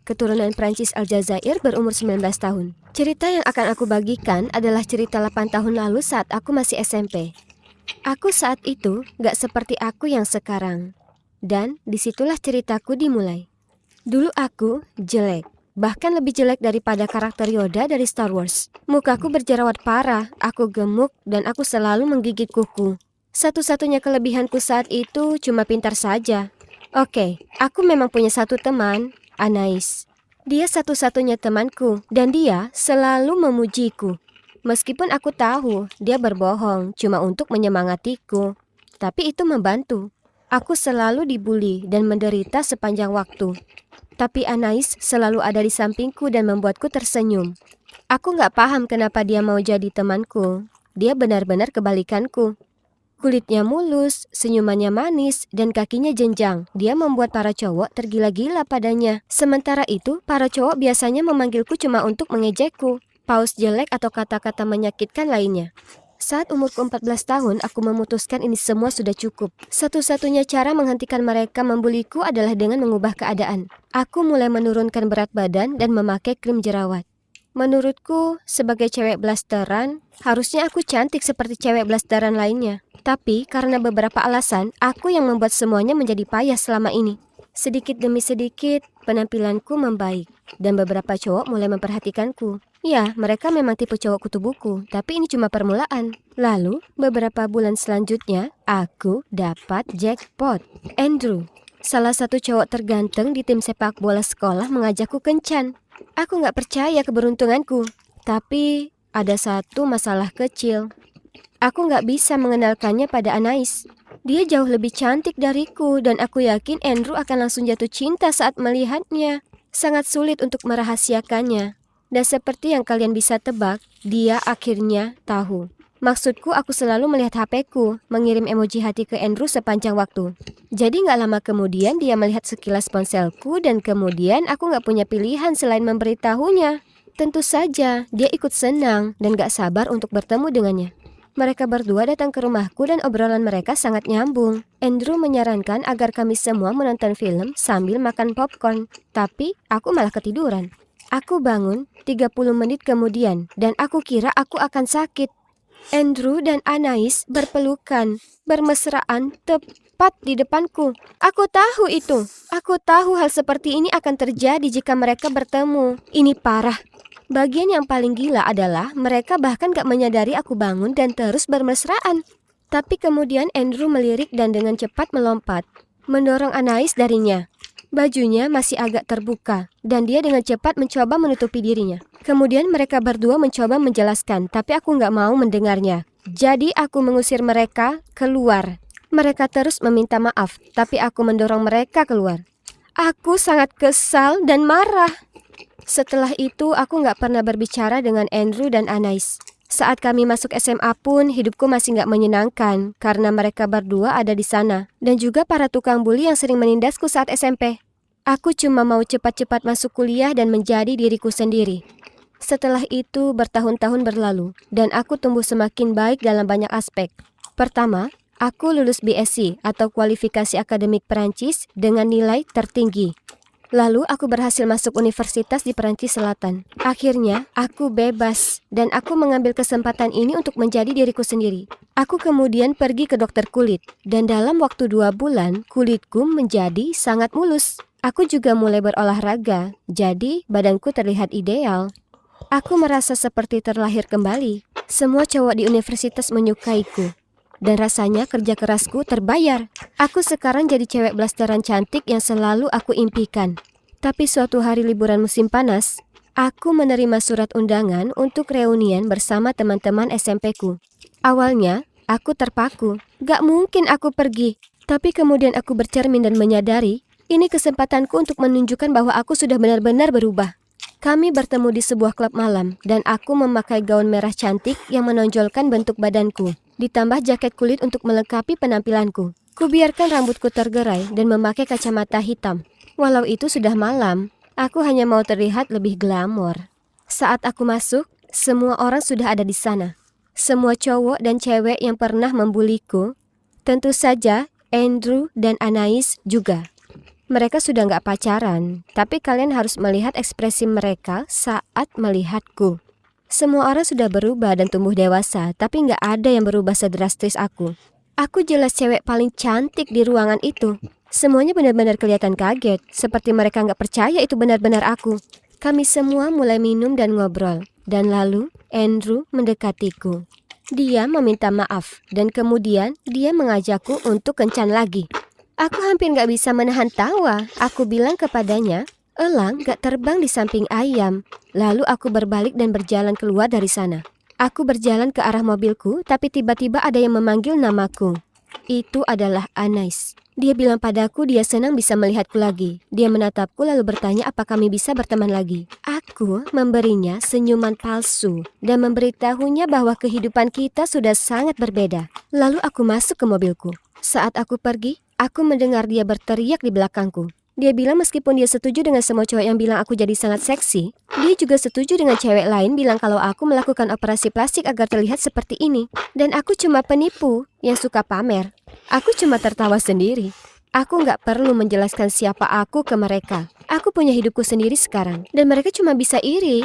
keturunan Prancis Aljazair berumur 19 tahun. Cerita yang akan aku bagikan adalah cerita 8 tahun lalu saat aku masih SMP. Aku saat itu gak seperti aku yang sekarang. Dan disitulah ceritaku dimulai. Dulu aku jelek. Bahkan lebih jelek daripada karakter Yoda dari Star Wars. Mukaku berjerawat parah, aku gemuk, dan aku selalu menggigit kuku. Satu-satunya kelebihanku saat itu cuma pintar saja. Oke, aku memang punya satu teman, Anais. Dia satu-satunya temanku, dan dia selalu memujiku. Meskipun aku tahu dia berbohong cuma untuk menyemangatiku. Tapi itu membantu. Aku selalu dibully dan menderita sepanjang waktu. Tapi Anais selalu ada di sampingku dan membuatku tersenyum. Aku gak paham kenapa dia mau jadi temanku. Dia benar-benar kebalikanku. Kulitnya mulus, senyumannya manis, dan kakinya jenjang. Dia membuat para cowok tergila-gila padanya. Sementara itu, para cowok biasanya memanggilku cuma untuk mengejekku, paus jelek atau kata-kata menyakitkan lainnya. Saat umurku 14 tahun, aku memutuskan ini semua sudah cukup. Satu-satunya cara menghentikan mereka membuliku adalah dengan mengubah keadaan. Aku mulai menurunkan berat badan dan memakai krim jerawat. Menurutku, sebagai cewek blasteran, harusnya aku cantik seperti cewek blasteran lainnya. Tapi karena beberapa alasan, aku yang membuat semuanya menjadi payah selama ini. Sedikit demi sedikit, penampilanku membaik. Dan beberapa cowok mulai memperhatikanku. Ya, mereka memang tipe cowok kutu buku, tapi ini cuma permulaan. Lalu, beberapa bulan selanjutnya, aku dapat jackpot. Andrew, salah satu cowok terganteng di tim sepak bola sekolah, mengajakku kencan. Aku gak percaya keberuntunganku, tapi ada satu masalah kecil. Aku gak bisa mengenalkannya pada Anais. Dia jauh lebih cantik dariku, dan aku yakin Andrew akan langsung jatuh cinta saat melihatnya. Sangat sulit untuk merahasiakannya. Dan seperti yang kalian bisa tebak, dia akhirnya tahu. Maksudku, aku selalu melihat HP-ku, mengirim emoji hati ke Andrew sepanjang waktu. Jadi gak lama kemudian dia melihat sekilas ponselku, dan kemudian aku gak punya pilihan selain memberitahunya. Tentu saja, dia ikut senang dan gak sabar untuk bertemu dengannya. Mereka berdua datang ke rumahku dan obrolan mereka sangat nyambung. Andrew menyarankan agar kami semua menonton film sambil makan popcorn. Tapi aku malah ketiduran. Aku bangun 30 menit kemudian dan aku kira aku akan sakit. Andrew dan Anais berpelukan, bermesraan tepat di depanku. Aku tahu itu. Aku tahu hal seperti ini akan terjadi jika mereka bertemu. Ini parah. Bagian yang paling gila adalah mereka bahkan gak menyadari aku bangun dan terus bermesraan. Tapi kemudian Andrew melirik dan dengan cepat melompat, mendorong Anais darinya. Bajunya masih agak terbuka, dan dia dengan cepat mencoba menutupi dirinya. Kemudian mereka berdua mencoba menjelaskan, tapi aku gak mau mendengarnya. Jadi aku mengusir mereka keluar. Mereka terus meminta maaf, tapi aku mendorong mereka keluar. Aku sangat kesal dan marah. Setelah itu, aku gak pernah berbicara dengan Andrew dan Anais. Saat kami masuk SMA pun, hidupku masih gak menyenangkan karena mereka berdua ada di sana. Dan juga para tukang bully yang sering menindasku saat SMP. Aku cuma mau cepat-cepat masuk kuliah dan menjadi diriku sendiri. Setelah itu, bertahun-tahun berlalu, dan aku tumbuh semakin baik dalam banyak aspek. Pertama, aku lulus BSc atau kualifikasi akademik Perancis dengan nilai tertinggi. Lalu aku berhasil masuk universitas di Perancis Selatan. Akhirnya, aku bebas dan aku mengambil kesempatan ini untuk menjadi diriku sendiri. Aku kemudian pergi ke dokter kulit dan dalam waktu 2 bulan, kulitku menjadi sangat mulus. Aku juga mulai berolahraga, jadi badanku terlihat ideal. Aku merasa seperti terlahir kembali. Semua cowok di universitas menyukaiku. Dan rasanya kerja kerasku terbayar. Aku sekarang jadi cewek blasteran cantik yang selalu aku impikan. Tapi suatu hari liburan musim panas, aku menerima surat undangan untuk reunian bersama teman-teman SMP-ku. Awalnya, aku terpaku. Gak mungkin aku pergi. Tapi kemudian aku bercermin dan menyadari, ini kesempatanku untuk menunjukkan bahwa aku sudah benar-benar berubah. Kami bertemu di sebuah klub malam, dan aku memakai gaun merah cantik yang menonjolkan bentuk badanku. Ditambah jaket kulit untuk melengkapi penampilanku. Kubiarkan rambutku tergerai dan memakai kacamata hitam. Walau itu sudah malam, aku hanya mau terlihat lebih glamor. Saat aku masuk, semua orang sudah ada di sana. Semua cowok dan cewek yang pernah membuliku. Tentu saja, Andrew dan Anais juga. Mereka sudah nggak pacaran, tapi kalian harus melihat ekspresi mereka saat melihatku. Semua orang sudah berubah dan tumbuh dewasa, tapi nggak ada yang berubah sedrastis aku. Aku jelas cewek paling cantik di ruangan itu. Semuanya benar-benar kelihatan kaget, seperti mereka nggak percaya itu benar-benar aku. Kami semua mulai minum dan ngobrol, dan lalu Andrew mendekatiku. Dia meminta maaf, dan kemudian dia mengajakku untuk kencan lagi. Aku hampir nggak bisa menahan tawa. Aku bilang kepadanya, elang gak terbang di samping ayam. Lalu aku berbalik dan berjalan keluar dari sana. Aku berjalan ke arah mobilku, tapi tiba-tiba ada yang memanggil namaku. Itu adalah Anais. Dia bilang padaku dia senang bisa melihatku lagi. Dia menatapku lalu bertanya apa kami bisa berteman lagi. Aku memberinya senyuman palsu dan memberitahunya bahwa kehidupan kita sudah sangat berbeda. Lalu aku masuk ke mobilku. Saat aku pergi, aku mendengar dia berteriak di belakangku. Dia bilang meskipun dia setuju dengan semua cowok yang bilang aku jadi sangat seksi, dia juga setuju dengan cewek lain bilang kalau aku melakukan operasi plastik agar terlihat seperti ini. Dan aku cuma penipu yang suka pamer. Aku cuma tertawa sendiri. Aku nggak perlu menjelaskan siapa aku ke mereka. Aku punya hidupku sendiri sekarang. Dan mereka cuma bisa iri